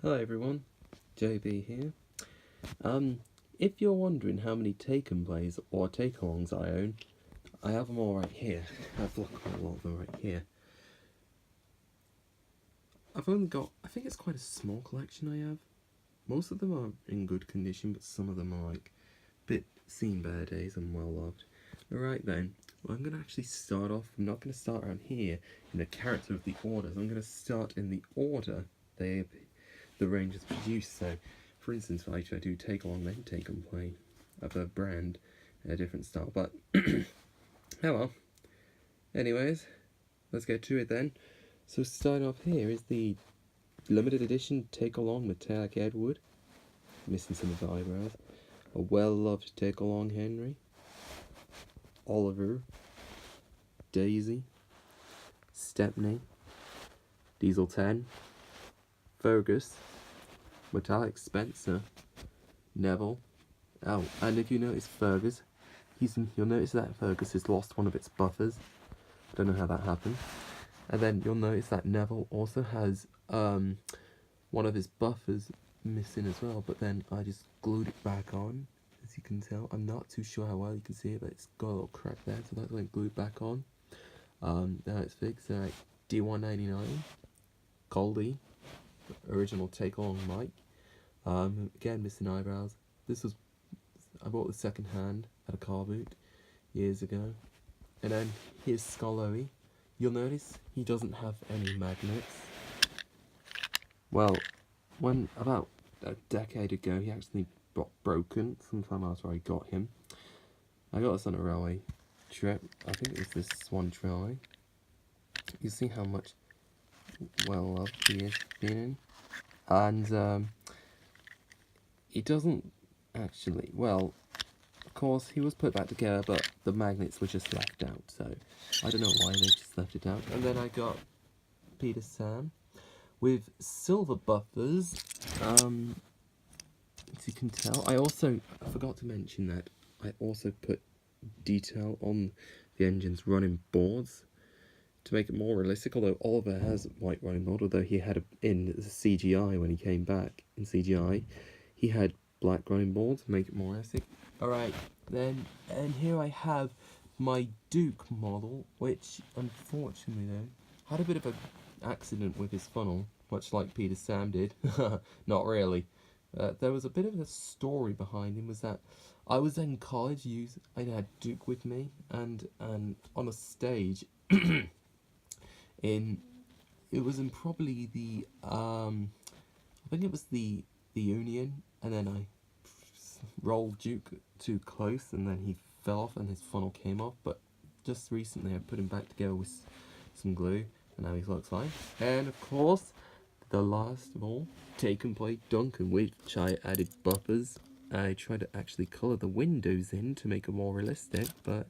Hello everyone, JB here. If you're wondering how many Taken plays or take-alongs I own, I have them all right here. I've got quite a lot of them right here. I've only got, I think it's quite a small collection I have. Most of them are in good condition, but some of them are like a bit seen better days and well loved. Alright then, well, I'm going to actually start off, I'm not going to start around here in the character of the orders, I'm going to start in the order the range is produced. So, for instance, if I try to take along then take and play of a brand in a different style, but oh well. Anyways, let's get to it then. So starting off here is the limited edition take along metallic Edward, missing some of the eyebrows, a well-loved take along Henry, Oliver, Daisy, Stepney, Diesel 10, Fergus, metallic Spencer, Neville. Oh, and if you notice Fergus, you'll notice that Fergus has lost one of its buffers. I don't know how that happened. And then you'll notice that Neville also has one of his buffers missing as well, but then I just glued it back on, as you can tell. I'm not too sure how well you can see it, but it's got a little crack there, so that's why I glued it back on. Now it's fixed. Alright, D199, Goldie, original take along Mike. Again, missing eyebrows. I bought this second hand at a car boot years ago. And then here's Scullery. You'll notice he doesn't have any magnets. Well, when about a decade ago he actually got broken sometime after I got him. I got this on a railway trip. I think it was this Swan Railway. You see how much well loved he is being in. And it doesn't actually, well, of course he was put back together, but the magnets were just left out, so I don't know why they just left it out. And then I got Peter Sam with silver buffers. As you can tell, I forgot to mention that I also put detail on the engine's running boards to make it more realistic, although Oliver has white running board, although he had in the CGI when he came back in CGI, he had black running boards to make it more realistic. Alright, then, and here I have my Duke model, which unfortunately though, had a bit of an accident with his funnel, much like Peter Sam did. Not really. There was a bit of a story behind him, was that I was in college, I had Duke with me, and on a stage, it was in probably the, I think it was the Union, and then I rolled Duke too close, and then he fell off and his funnel came off, but just recently I put him back together with some glue, and now he looks fine. And of course, the last of all, Take and Play Duncan, which I added buffers. I tried to actually colour the windows in to make it more realistic, but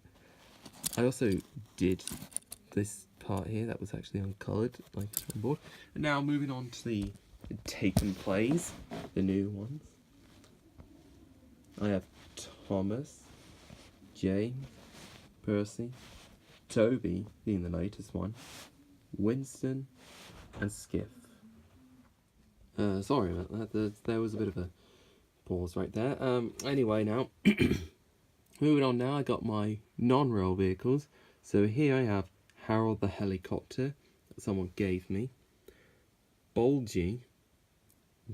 I also did this part here that was actually uncoloured, like on board. And now moving on to the Take and Plays, the new ones. I have Thomas, James, Percy, Toby being the latest one, Winston, and Skiff. Sorry about that, there was a bit of a pause right there. Anyway now, moving on now, I got my non-rail vehicles. So here I have Harold the helicopter that someone gave me, Bulgy,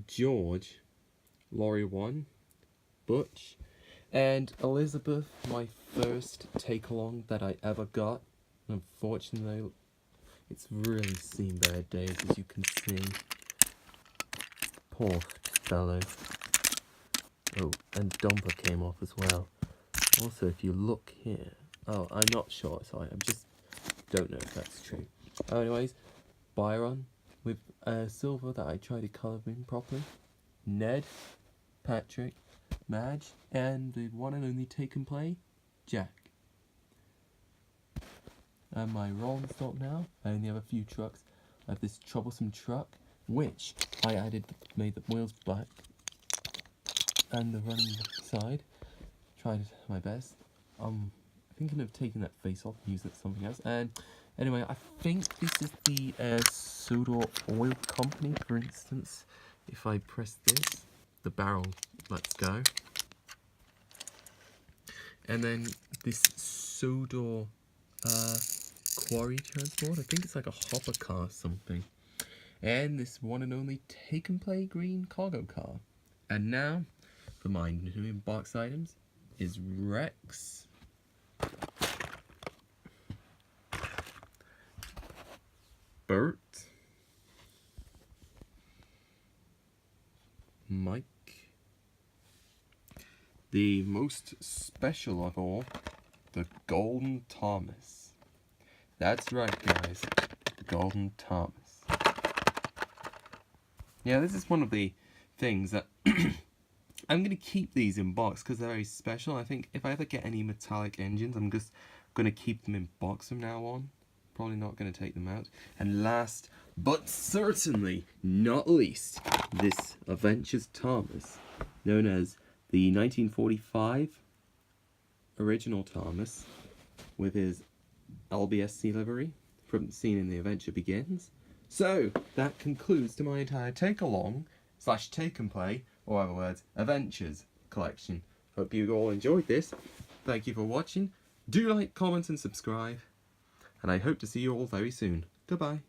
George, Laurie 1, Butch, and Elizabeth, my first take-along that I ever got. Unfortunately, it's really seen bad days, as you can see. Poor fellow. Oh, and Dumper came off as well. Also, if you look here, oh, I'm not sure, sorry, I just don't know if that's true. Anyways, Byron with silver that I tried to colour in properly, Ned, Patrick, Madge, and the one and only Take and Play, Jack. And my rolling stock now, I only have a few trucks. I have this troublesome truck, which I made the wheels black, and the running side. Tried my best. I'm thinking of taking that face off and using it for something else. And anyway, I think this is the Sodor Oil Company, for instance. if I press this, the barrel lets go. And then this Sodor quarry transport, I think it's like a hopper car or something. And this one and only Take and Play green cargo car. And now, for my new box items, is Rex. Bert. Mike. The most special of all, the Golden Thomas. That's right, guys. The Golden Thomas. Yeah, this is one of the things that I'm going to keep these in box because they're very special. I think if I ever get any metallic engines, I'm just going to keep them in box from now on. Probably not going to take them out. And last, but certainly not least, this Adventures Thomas, known as the 1945 original Thomas, with his LBSC livery from the scene in The Adventure Begins. So, that concludes to my entire take-along / take-and-play, or other words, Adventures collection. Hope you all enjoyed this. Thank you for watching. Do like, comment and subscribe. And I hope to see you all very soon. Goodbye.